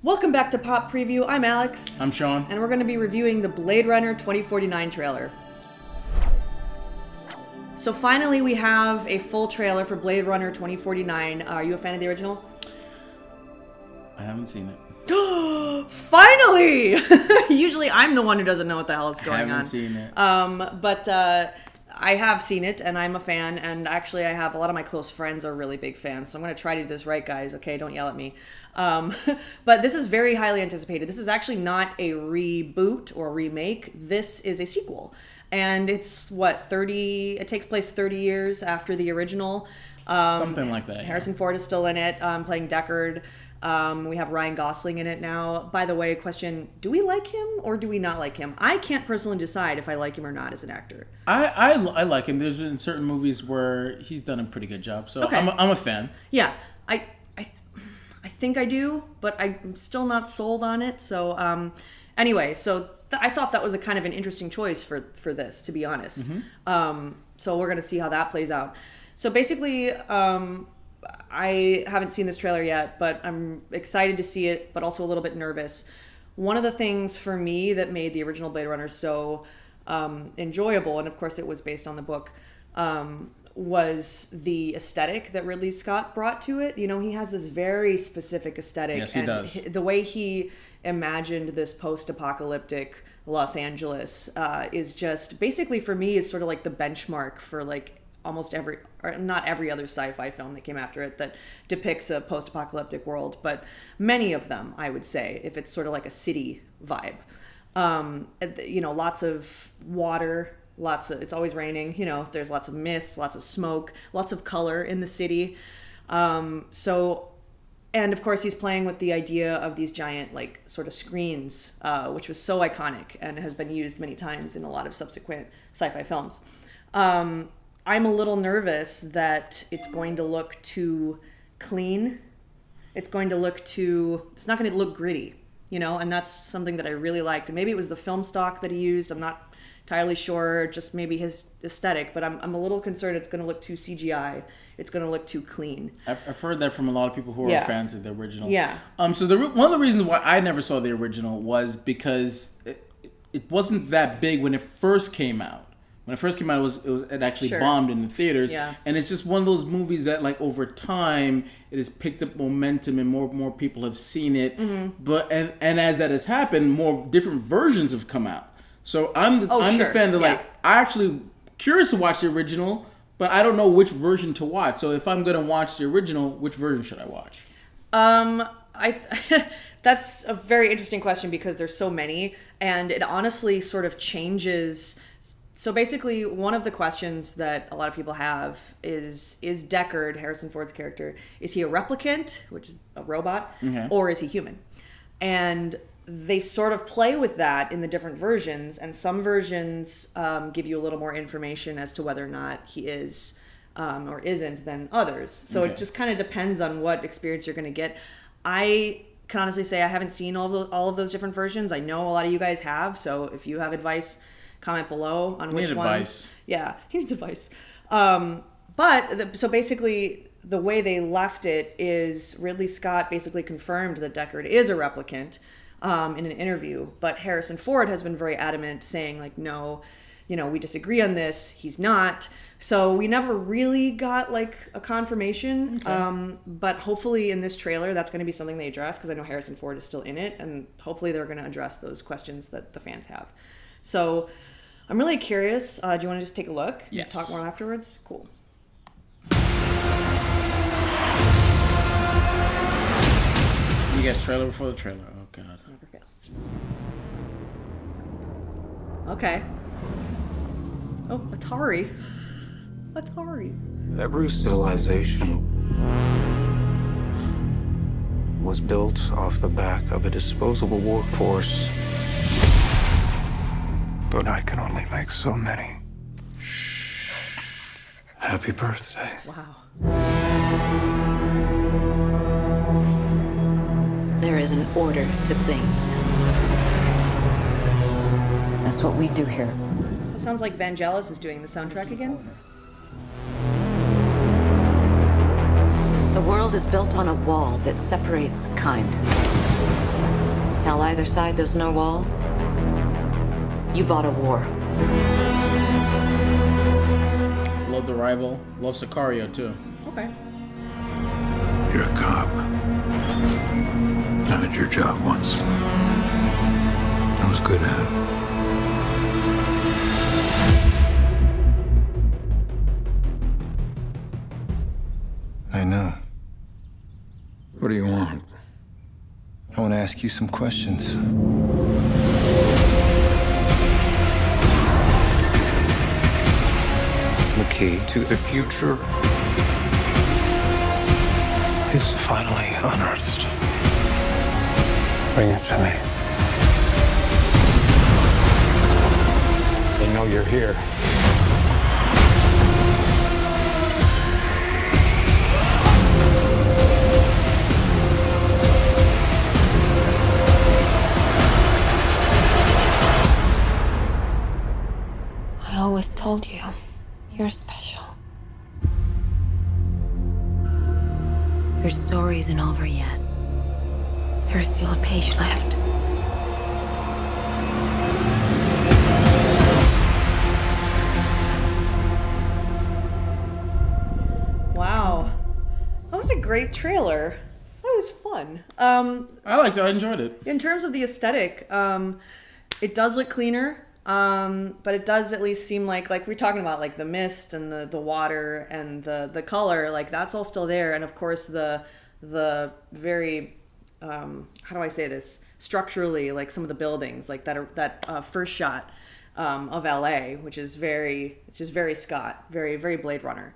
Welcome back to Pop Preview. I'm Alex. I'm Sean. And we're going to be reviewing the Blade Runner 2049 trailer. So finally we have a full trailer for Blade Runner 2049. Are you a fan of the original? I haven't seen it. Finally! Usually I'm the one who doesn't know what the hell is going on. I haven't seen it. But I have seen it, and I'm a fan, and actually I have a lot of my close friends are really big fans, so I'm going to try to do this right, guys, okay? Don't yell at me. But this is very highly anticipated. This is actually not a reboot or remake. This is a sequel. And it's, it takes place 30 years after the original. Something like that. Harrison Ford is still in it, playing Deckard. We have Ryan Gosling in it now. By the way, question, do we like him or do we not like him? I can't personally decide if I like him or not as an actor. I like him. There's been certain movies where he's done a pretty good job, so okay. I'm a fan. Yeah, I think I do, but I'm still not sold on it. So anyway, so I thought that was a kind of an interesting choice for this, to be honest. Mm-hmm. So we're going to see how that plays out. So basically, I haven't seen this trailer yet, but I'm excited to see it, but also a little bit nervous. One of the things for me that made the original Blade Runner so enjoyable, and of course it was based on the book, was the aesthetic that Ridley Scott brought to it. You know, he has this very specific aesthetic. Yes, he does. The way he imagined this post-apocalyptic Los Angeles is just, basically for me, is sort of like the benchmark for like almost every, or not every other sci-fi film that came after it that depicts a post-apocalyptic world, but many of them, I would say, if it's sort of like a city vibe. You know, lots of water, it's always raining, you know, there's lots of mist, lots of smoke, lots of color in the city. And of course he's playing with the idea of these giant, like, sort of screens, which was so iconic and has been used many times in a lot of subsequent sci-fi films. I'm a little nervous that it's going to look too clean. It's not going to look gritty, you know, and that's something that I really liked. And maybe it was the film stock that he used. I'm not entirely sure, just maybe his aesthetic, but I'm a little concerned it's going to look too CGI. It's going to look too clean. I've heard that from a lot of people who are fans of the original. Yeah. So one of the reasons why I never saw the original was because it wasn't that big when it first came out. When it first came out, it actually bombed in the theaters. Yeah. And it's just one of those movies that, like, over time, it has picked up momentum and more people have seen it. Mm-hmm. But and as that has happened, more different versions have come out. So I'm the fan that, like, I actually curious to watch the original, but I don't know which version to watch. So if I'm gonna watch the original, which version should I watch? That's a very interesting question because there's so many, and it honestly sort of changes. So basically, one of the questions that a lot of people have is Deckard, Harrison Ford's character, is he a replicant, which is a robot, or is he human? And they sort of play with that in the different versions, and some versions give you a little more information as to whether or not he is or isn't than others. So it just kind of depends on what experience you're going to get. I can honestly say I haven't seen all of those different versions. I know a lot of you guys have, so if you have advice, comment below on which ones. Advice. Yeah, he needs advice. So basically, the way they left it is Ridley Scott basically confirmed that Deckard is a replicant in an interview, but Harrison Ford has been very adamant, saying, like, no, you know, we disagree on this. He's not. So we never really got, like, a confirmation. Okay. But hopefully in this trailer, that's going to be something they address, because I know Harrison Ford is still in it, and hopefully they're going to address those questions that the fans have. So I'm really curious. Do you want to just take a look? Yes. Talk more afterwards? Cool. You guys trailer before the trailer. Oh, God. Never fails. Okay. Oh, Atari. Every civilization was built off the back of a disposable workforce. But I can only make so many. Happy birthday. Wow. There is an order to things. That's what we do here. So it sounds like Vangelis is doing the soundtrack again. The world is built on a wall that separates kind. tell either side there's no wall, you bought a war. Love The Rival. Love Sicario, too. Okay. You're a cop. I did your job once. I was good at it. I know. What do you want? I want to ask you some questions. The key to the future is finally unearthed. Bring it to me. They know you're here. I always told you, you're special. Your story isn't over yet. There's still a page left. Wow. That was a great trailer. That was fun. I liked it. I enjoyed it. In terms of the aesthetic, it does look cleaner. But it does at least seem like we're talking about like the mist and the water and the color, like that's all still there. And of course the very, how do I say this? Structurally, like some of the buildings, like that first shot of LA, which is it's just very Scott, very, very Blade Runner.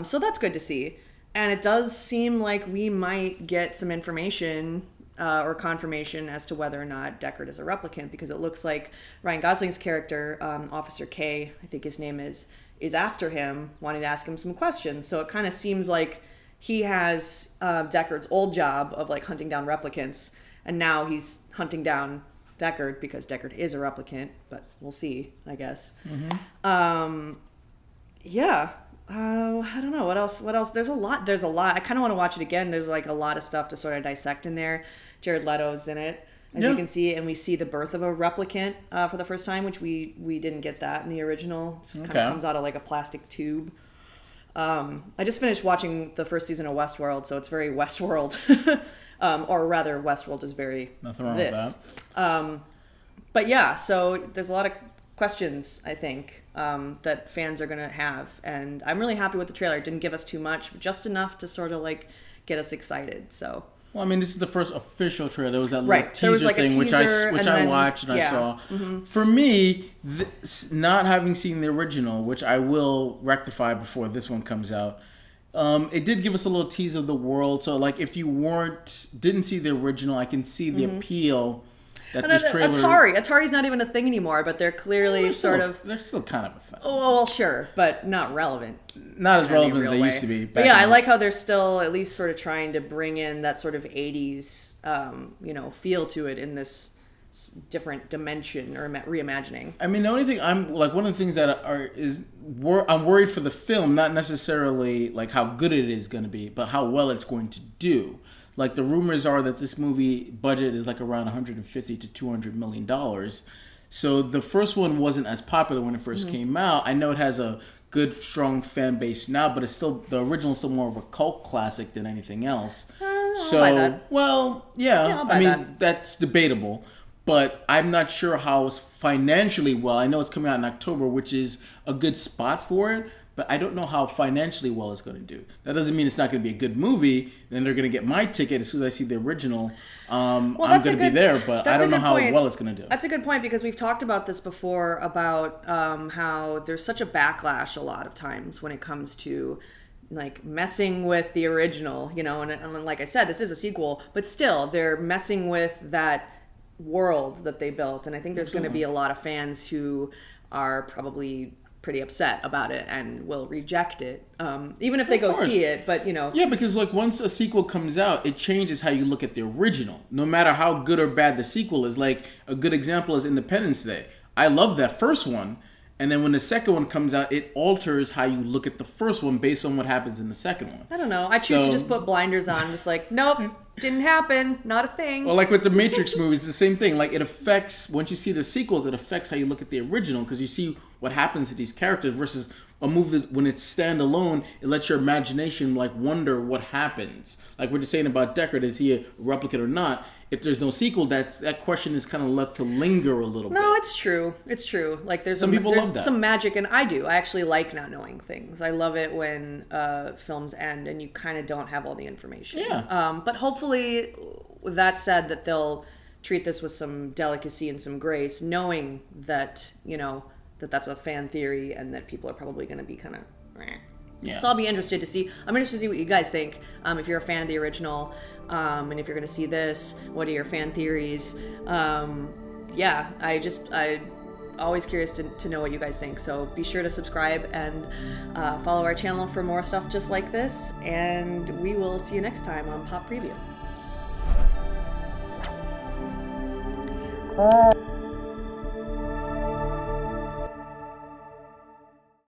So that's good to see. And it does seem like we might get some information or confirmation as to whether or not Deckard is a replicant, because it looks like Ryan Gosling's character, Officer K, I think his name is after him, wanting to ask him some questions. So it kind of seems like he has Deckard's old job of like hunting down replicants, and now he's hunting down Deckard because Deckard is a replicant, but we'll see, I guess. Mm-hmm. Yeah. I don't know what else. There's a lot. I kind of want to watch it again. There's like a lot of stuff to sort of dissect in there. Jared Leto's in it, as you can see, and we see the birth of a replicant for the first time, which we didn't get that in the original. It just kind of comes out of like a plastic tube. I just finished watching the first season of Westworld, so it's very Westworld, or rather, Westworld is very nothing wrong with that. But yeah, so there's a lot of questions, I think, that fans are going to have. And I'm really happy with the trailer. It didn't give us too much, but just enough to sort of like get us excited. So. Well, I mean, this is the first official trailer. There was that little teaser was like thing, which I watched and I saw. Mm-hmm. For me, not having seen the original, which I will rectify before this one comes out, it did give us a little tease of the world. So, like, if you didn't see the original, I can see the appeal that this trailer. Atari's not even a thing anymore, but they're clearly they're still kind of a thing. Oh, well, sure, but not relevant. Not as relevant as they used to be. But yeah, I like how they're still at least sort of trying to bring in that sort of 80s, feel to it in this different dimension or reimagining. I mean, the only thing one of the things that I'm worried for the film, not necessarily like how good it is going to be, but how well it's going to do. Like, the rumors are that this movie budget is like around $150 to $200 million. So the first one wasn't as popular when it first came out. I know it has a good, strong fan base now, but it's still, the original is still more of a cult classic than anything else. I'll buy that. Well, yeah, I mean, that's debatable. But I'm not sure how financially well. I know it's coming out in October, which is a good spot for it. But I don't know how financially well it's going to do. That doesn't mean it's not going to be a good movie. Then they're going to get my ticket as soon as I see the original. I'm going to be there, but I don't know how well it's going to do. That's a good point, because we've talked about this before about how there's such a backlash a lot of times when it comes to like messing with the original, and like I said, this is a sequel, but still they're messing with that world that they built. And I think there's going to be a lot of fans who are probably pretty upset about it and will reject it, even if they go see it. But yeah, because like once a sequel comes out, it changes how you look at the original, no matter how good or bad the sequel is. Like, a good example is Independence Day. I love that first one, And then when the second one comes out, it alters how you look at the first one based on what happens in the second one. I don't know. I choose to just put blinders on. Just like, nope, didn't happen. Not a thing. Well, like with the Matrix movies, it's the same thing. Like, it affects, once you see the sequels, it affects how you look at the original, because you see what happens to these characters versus a movie when it's standalone. It lets your imagination, like, wonder what happens. Like we're just saying about Deckard, is he a replicant or not? If there's no sequel, that question is kind of left to linger a little bit. No, it's true. It's true. Like there's some people love that. Some magic, and I do. I actually like not knowing things. I love it when films end and you kind of don't have all the information. Yeah. But hopefully, with that said, that they'll treat this with some delicacy and some grace, knowing that that's a fan theory and that people are probably going to be kind of. Yeah. So I'll be interested to see. I'm interested to see what you guys think. If you're a fan of the original, and if you're going to see this, what are your fan theories? Yeah, I always curious to know what you guys think. So be sure to subscribe and follow our channel for more stuff just like this. And we will see you next time on Pop Preview.